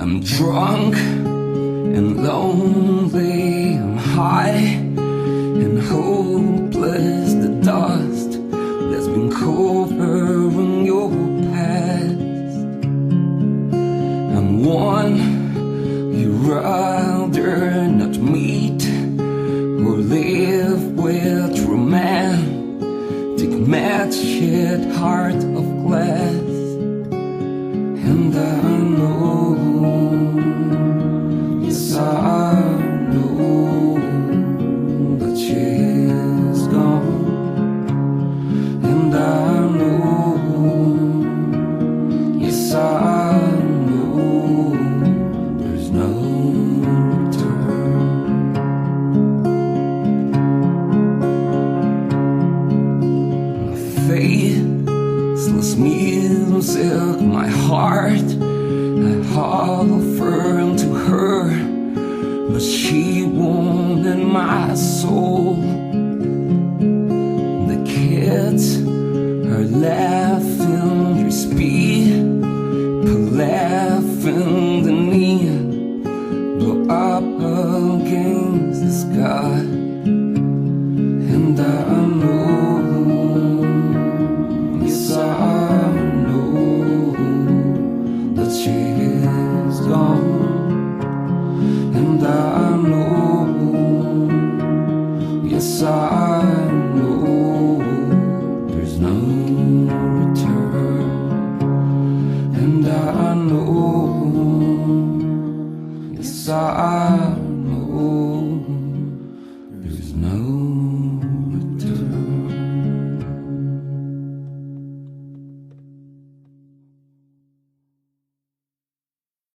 I'm drunk and lonely, I'm high and hopeless. The dust that's been covering your past, I'm one you'd rather not meet or live with. Romantic matched heart of glass. And I know, yes I know that she's gone. And I know, yes I know, there's no return. My faithless music, my heart I offered to her, but she wanted my soul. The kids are laughing, your speed, laughing the knee, blow up against the sky. And I know, yes I know that she is gone. And I know, yes I know, there's no return. And I know, yes I know.